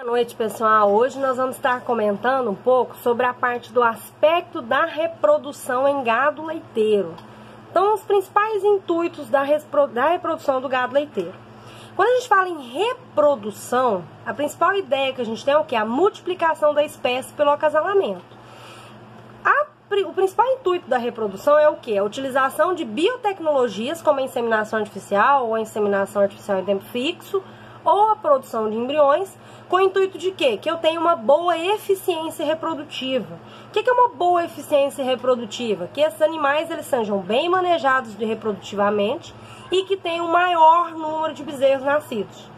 Boa noite, pessoal. Hoje nós vamos estar comentando um pouco sobre a parte do aspecto da reprodução em gado leiteiro. Então, os principais intuitos da reprodução do gado leiteiro. Quando a gente fala em reprodução, a principal ideia que a gente tem é o que? A multiplicação da espécie pelo acasalamento. O principal intuito da reprodução é o que? A utilização de biotecnologias como a inseminação artificial ou a inseminação artificial em tempo fixo ou a produção de embriões com o intuito de quê? Que eu tenha uma boa eficiência reprodutiva. O que é uma boa eficiência reprodutiva? Que esses animais eles sejam bem manejados reprodutivamente e que tenham um maior número de bezerros nascidos.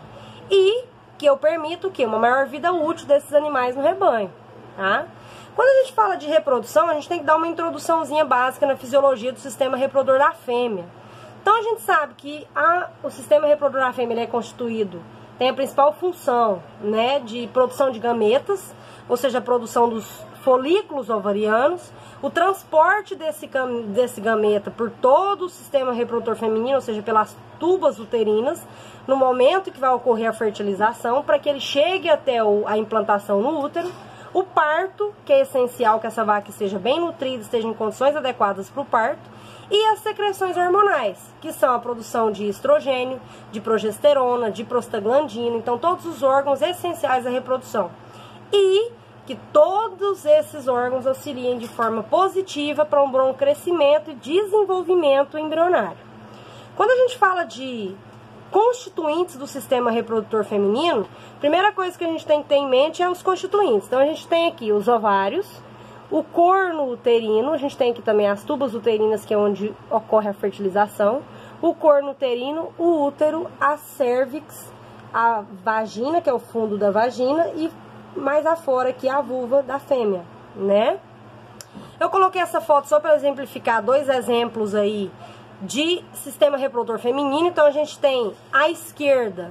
E que eu permito que uma maior vida útil desses animais no rebanho, tá? Quando a gente fala de reprodução, a gente tem que dar uma introduçãozinha básica na fisiologia do sistema reprodutor da fêmea. Então a gente sabe que o sistema reprodutor da fêmea ele é constituído, tem a principal função, né, de produção de gametas, ou seja, a produção dos folículos ovarianos, o transporte desse gameta por todo o sistema reprodutor feminino, ou seja, pelas tubas uterinas, no momento que vai ocorrer a fertilização, para que ele chegue até a implantação no útero. O parto, que é essencial que essa vaca esteja bem nutrida, esteja em condições adequadas para o parto. E as secreções hormonais, que são a produção de estrogênio, de progesterona, de prostaglandina. Então, todos os órgãos essenciais da reprodução. E que todos esses órgãos auxiliem de forma positiva para um bom crescimento e desenvolvimento embrionário. Quando a gente fala de constituintes do sistema reprodutor feminino, a primeira coisa que a gente tem que ter em mente é os constituintes. Então a gente tem aqui os ovários, o corno uterino, a gente tem aqui também as tubas uterinas, que é onde ocorre a fertilização, o corno uterino, o útero, a cervix, a vagina, que é o fundo da vagina, e mais afora aqui a vulva da fêmea, né? Eu coloquei essa foto só para exemplificar dois exemplos aí de sistema reprodutor feminino. Então a gente tem à esquerda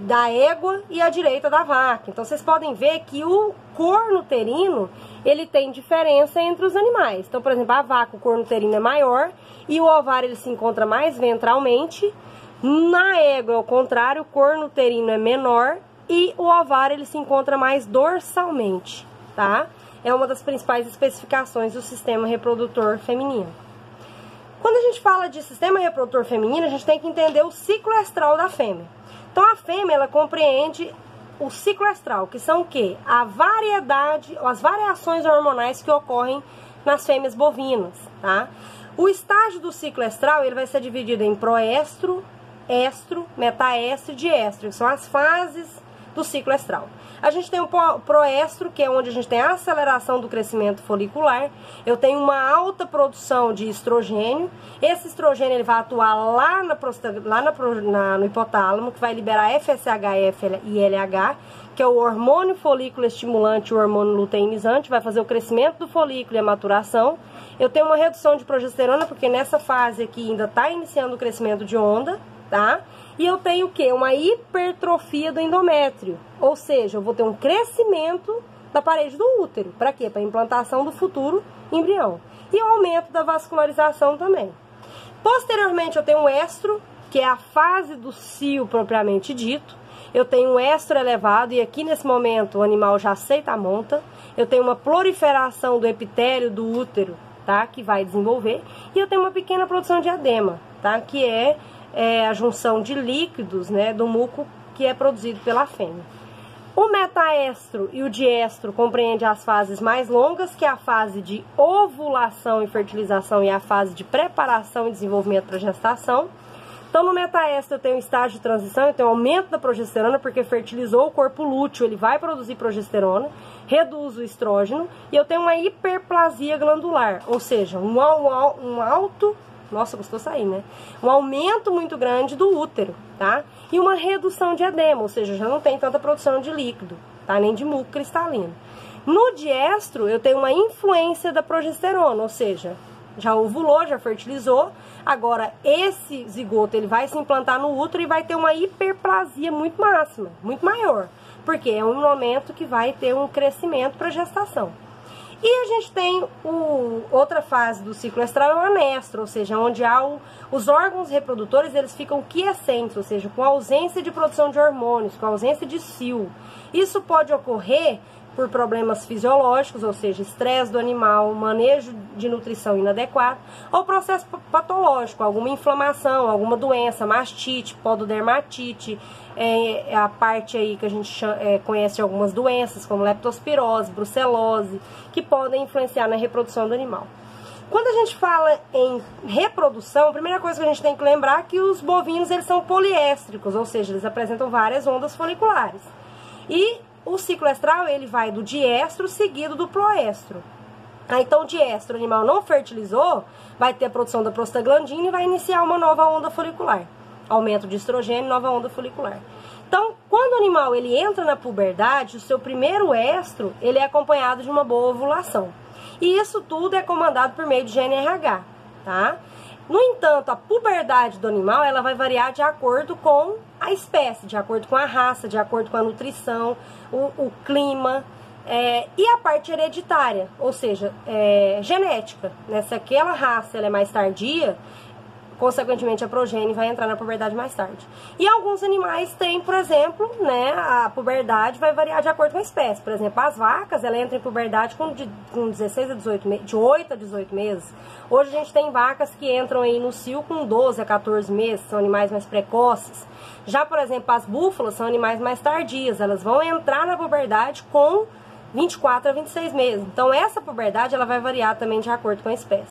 da égua e à direita da vaca. Então vocês podem ver que o corno uterino ele tem diferença entre os animais. Então, por exemplo, a vaca, o corno uterino é maior e o ovário ele se encontra mais ventralmente. Na égua é o contrário, o corno uterino é menor e o ovário ele se encontra mais dorsalmente, tá? É uma das principais especificações do sistema reprodutor feminino. Quando a gente fala de sistema reprodutor feminino, a gente tem que entender o ciclo estral da fêmea. Então, a fêmea, ela compreende o ciclo estral, que são o quê? A variedade, as variações hormonais que ocorrem nas fêmeas bovinas, tá? O estágio do ciclo estral, ele vai ser dividido em proestro, estro, metaestro e diestro, que são as fases do ciclo estral. A gente tem o proestro, que é onde a gente tem a aceleração do crescimento folicular. Eu tenho uma alta produção de estrogênio. Esse estrogênio ele vai atuar lá no hipotálamo, que vai liberar FSH e LH, que é o hormônio folículo estimulante e o hormônio luteinizante, vai fazer o crescimento do folículo e a maturação. Eu tenho uma redução de progesterona, porque nessa fase aqui ainda está iniciando o crescimento de onda, tá? E eu tenho o quê? Uma hipertrofia do endométrio, ou seja, eu vou ter um crescimento da parede do útero. Para quê? Para a implantação do futuro embrião. E o aumento da vascularização também. Posteriormente eu tenho o estro, que é a fase do cio propriamente dito. Eu tenho um estro elevado e aqui nesse momento o animal já aceita a monta. Eu tenho uma proliferação do epitélio do útero, tá? Que vai desenvolver. E eu tenho uma pequena produção de edema, tá? Que é a junção de líquidos, né, do muco que é produzido pela fêmea. O metaestro e o diestro compreendem as fases mais longas, que é a fase de ovulação e fertilização e a fase de preparação e desenvolvimento para gestação. Então, no metaestro eu tenho estágio de transição, eu tenho aumento da progesterona, porque fertilizou o corpo lúteo, ele vai produzir progesterona, reduz o estrógeno, e eu tenho uma hiperplasia glandular, ou seja, um alto... Nossa, custou sair, né? Um aumento muito grande do útero, tá? E uma redução de edema, ou seja, já não tem tanta produção de líquido, tá? Nem de muco cristalino. No diestro, eu tenho uma influência da progesterona, ou seja, já ovulou, já fertilizou. Agora, esse zigoto, ele vai se implantar no útero e vai ter uma hiperplasia muito máxima, muito maior. Porque é um momento que vai ter um crescimento para gestação. E a gente tem outra fase do ciclo estral, é o anestro, ou seja, onde os órgãos reprodutores eles ficam quiescentes, ou seja, com ausência de produção de hormônios, com ausência de cio. Isso pode ocorrer por problemas fisiológicos, ou seja, estresse do animal, manejo de nutrição inadequado, ou processo patológico, alguma inflamação, alguma doença, mastite, pododermatite, a parte aí que a gente conhece algumas doenças, como leptospirose, brucelose, que podem influenciar na reprodução do animal. Quando a gente fala em reprodução, a primeira coisa que a gente tem que lembrar é que os bovinos eles são poliéstricos, ou seja, eles apresentam várias ondas foliculares. E o ciclo estral ele vai do diestro seguido do proestro. Então, o diestro, o animal não fertilizou, vai ter a produção da prostaglandina e vai iniciar uma nova onda folicular. Aumento de estrogênio, nova onda folicular. Então, quando o animal ele entra na puberdade, o seu primeiro estro ele é acompanhado de uma boa ovulação. E isso tudo é comandado por meio de GNRH, tá? No entanto, a puberdade do animal ela vai variar de acordo com a espécie, de acordo com a raça, de acordo com a nutrição, o clima e a parte hereditária, ou seja, genética. Né? Se aquela raça ela é mais tardia, consequentemente a progênie vai entrar na puberdade mais tarde. E alguns animais têm, por exemplo, né, a puberdade vai variar de acordo com a espécie. Por exemplo, as vacas, ela entra em puberdade com 16 a 18 meses, de 8 a 18 meses. Hoje a gente tem vacas que entram aí no cio com 12 a 14 meses, são animais mais precoces. Já, por exemplo, as búfalas são animais mais tardias, elas vão entrar na puberdade com 24 a 26 meses. Então, essa puberdade ela vai variar também de acordo com a espécie.